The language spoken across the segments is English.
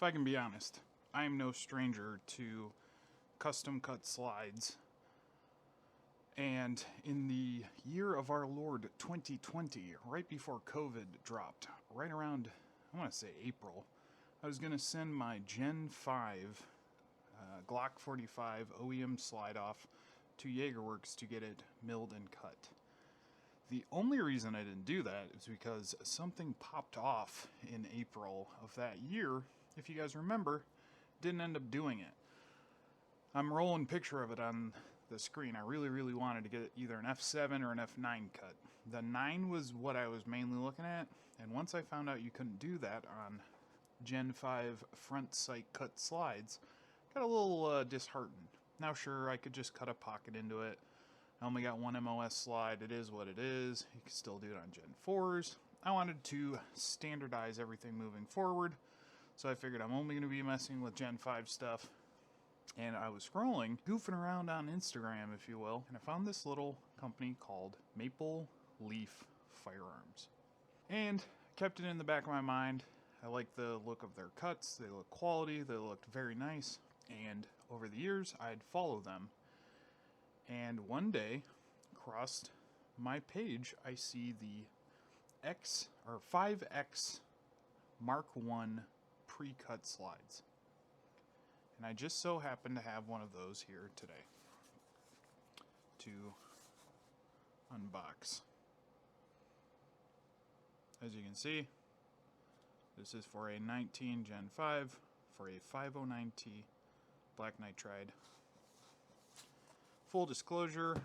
I can be honest, I am no stranger to custom cut slides. And in the year of our Lord 2020, right before COVID dropped, right around, I want to say April, I was going to send my Gen 5 Glock 45 OEM slide off to 𝚑𝚑𝚑𝚑𝚑 to get it milled and cut. The only reason I didn't do that is because something popped off in April of that year. If you guys remember, didn't end up doing it. I'm rolling a picture of it on the screen. I really wanted to get either an F7 or an F9 cut. The 9 was what I was mainly looking at, and once I found out you couldn't do that on Gen 5 front sight cut slides, got a little disheartened. Now sure, I could just cut a pocket into it. I only got one MOS slide. It is what it is. You can still do it on Gen 4s. I wanted to standardize everything moving forward, so I figured I'm only going to be messing with Gen 5 stuff. And I was scrolling, goofing around on Instagram, if you will, and I found this little company called Maple Leaf Firearms. And I kept it in the back of my mind. I like the look of their cuts. They look quality. They looked very nice. And over the years, I'd follow them. And one day, across my page, I see the 5X Mark 1 pre-cut slides. And I just so happen to have one of those here today to unbox. As you can see, this is for a 19 Gen 5 for a 509T black nitride. Full disclosure,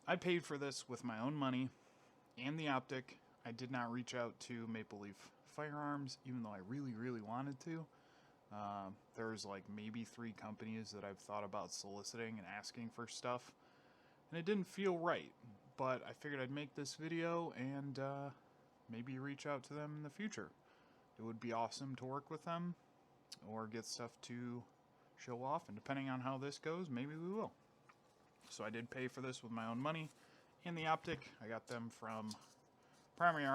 I paid for this with my own money and the optic. I did not reach out to Maple Leaf Firearms, even though I really wanted to. There's like maybe 3 companies that I've thought about soliciting and asking for stuff, and it didn't feel right, but I figured I'd make this video and maybe reach out to them in the future. It would be awesome to work with them or get stuff to show off, and depending on how this goes, maybe we will. So I did pay for this with my own money and the optic. I got them from Primary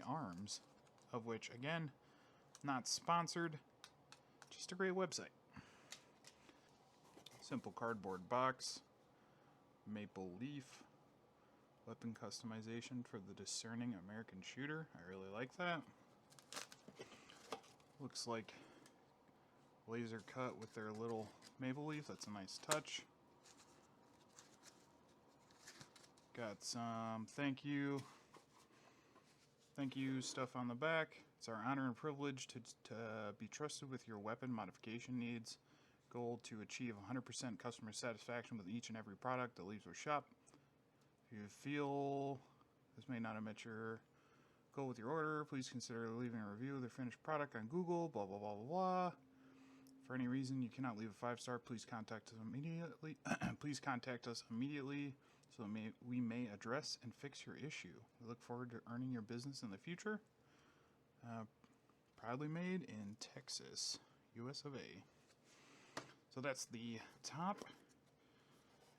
Arms, of which, again, not sponsored, just a great website. Simple cardboard box, maple leaf, weapon customization for the discerning American shooter. I really like that. Looks like laser cut with their little maple leaf. That's a nice touch. Got some thank you stuff on the back. It's our honor and privilege to be trusted with your weapon modification needs. Goal to achieve 100% customer satisfaction with each and every product that leaves our shop. If you feel this may not have met your goal with your order, please consider leaving a review of the finished product on Google, blah blah blah blah blah. For any reason you cannot leave a 5-star, please contact us immediately. Please contact us immediately so that we may address and fix your issue. We look forward to earning your business in the future. Proudly made in Texas, US of A. So that's the top.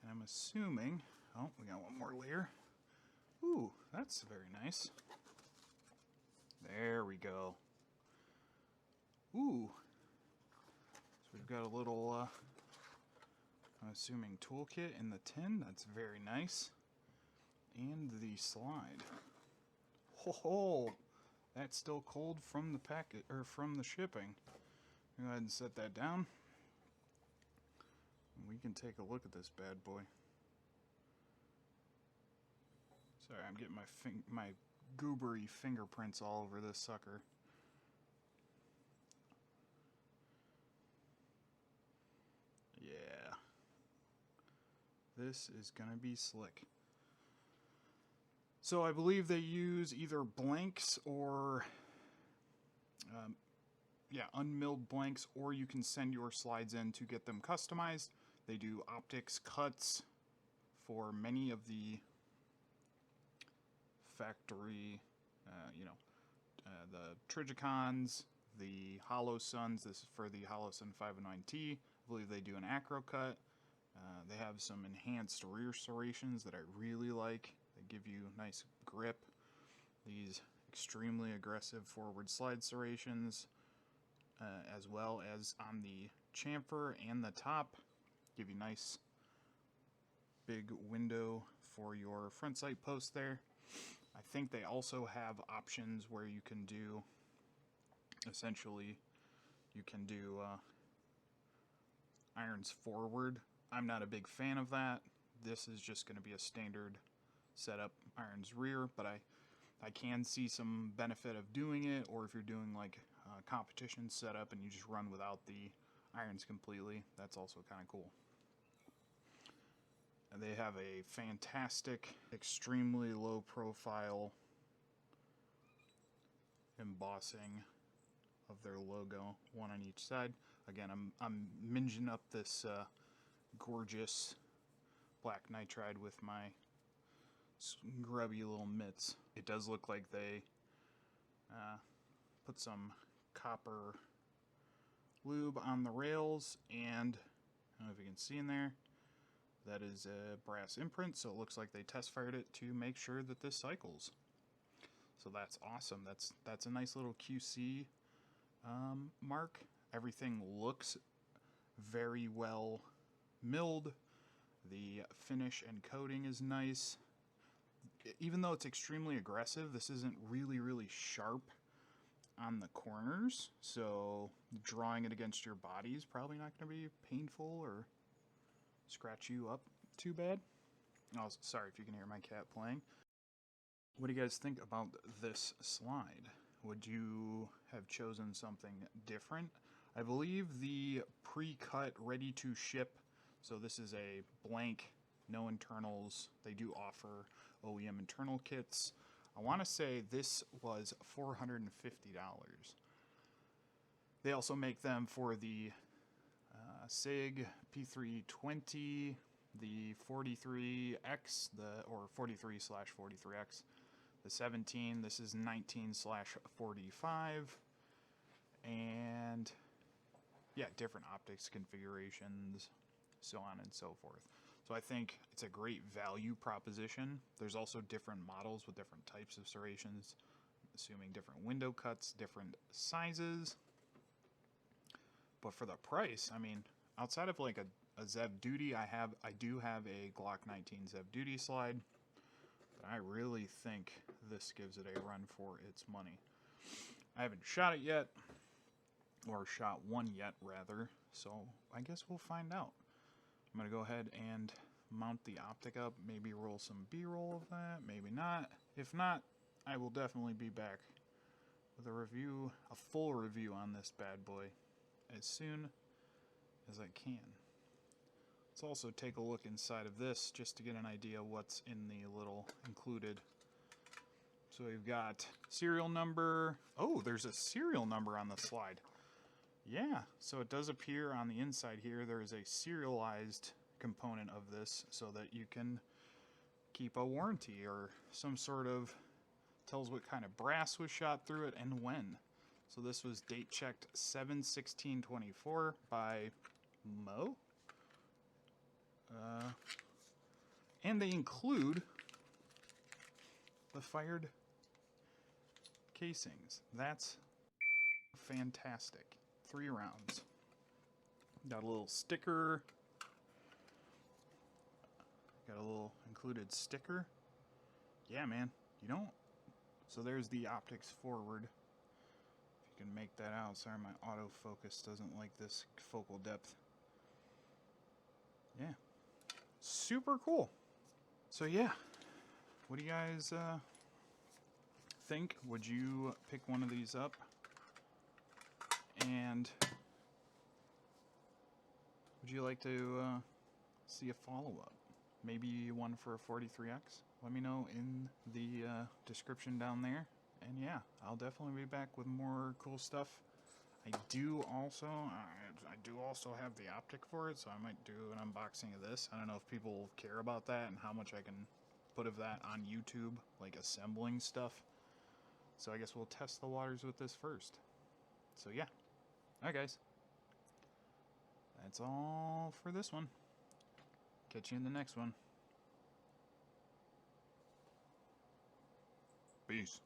And I'm assuming, oh, we got one more layer. Ooh, that's very nice. There we go. Ooh. So we've got a little, I'm assuming toolkit in the tin. That's very nice. And the slide. Ho ho! That's still cold from the packet, or from the shipping. Go ahead and set that down. And we can take a look at this bad boy. Sorry, I'm getting my goobery fingerprints all over this sucker. Yeah. This is gonna be slick. So I believe they use either blanks or, unmilled blanks, or you can send your slides in to get them customized. They do optics cuts for many of the factory, the Trijicons, the HoloSuns. This is for the HoloSun 509T. I believe they do an acro cut. They have some enhanced rear serrations that I really like. They give you nice grip. These extremely aggressive forward slide serrations as well as on the chamfer and the top. Give you nice big window for your front sight post there. I think they also have options where you can do, essentially, you can do irons forward. I'm not a big fan of that. This is just going to be a standard setup irons rear, but I can see some benefit of doing it, or if you're doing like a competition setup and you just run without the irons completely, that's also kind of cool. And they have a fantastic, extremely low profile embossing of their logo, one on each side. Again, I'm minging up this gorgeous black nitride with my grubby little mitts. It does look like they put some copper lube on the rails, and I don't know if you can see in there, that is a brass imprint, so it looks like they test fired it to make sure that this cycles. So that's awesome. That's a nice little QC mark. Everything looks very well milled. The finish and coating is nice. Even though it's extremely aggressive, this isn't really sharp on the corners, so drawing it against your body is probably not going to be painful or scratch you up too bad. Oh, sorry if you can hear my cat playing. What do you guys think about this slide? Would you have chosen something different? I believe the pre-cut, ready to ship, so this is a blank, no internals. They do offer OEM internal kits. I want to say this was $450. They also make them for the SIG P320, the 43X, or 43/43X, the 17. This is 19/45, and yeah, different optics configurations, so on and so forth. So I think it's a great value proposition. There's also different models with different types of serrations, assuming different window cuts, different sizes. But for the price, I mean, outside of like a ZEV Duty, I do have a Glock 19 ZEV Duty slide, but I really think this gives it a run for its money. I haven't shot it yet, or shot one yet rather, so I guess we'll find out. I'm gonna go ahead and mount the optic up, maybe roll some B-roll of that, maybe not. If not, I will definitely be back with a review, a full review on this bad boy as soon as I can. Let's also take a look inside of this just to get an idea what's in the little included. So we've got serial number. Oh, there's a serial number on the slide. Yeah, so it does appear on the inside here. There is a serialized component of this so that you can keep a warranty or some sort of tells what kind of brass was shot through it and when. So this was date checked 7/16/24 by Mo. And they include the fired casings. That's fantastic. 3 rounds. Got a little sticker. Got a little included sticker. Yeah, man. You don't. So there's the optics forward. If you can make that out. Sorry, my autofocus doesn't like this focal depth. Yeah. Super cool. So yeah. What do you guys think? Would you pick one of these up? And would you like to see a follow-up? Maybe one for a 43X? Let me know in the description down there. And yeah, I'll definitely be back with more cool stuff. I do also have the optic for it, so I might do an unboxing of this. I don't know if people care about that and how much I can put of that on YouTube, like assembling stuff. So I guess we'll test the waters with this first. So yeah. Alright guys, that's all for this one. Catch you in the next one. Peace.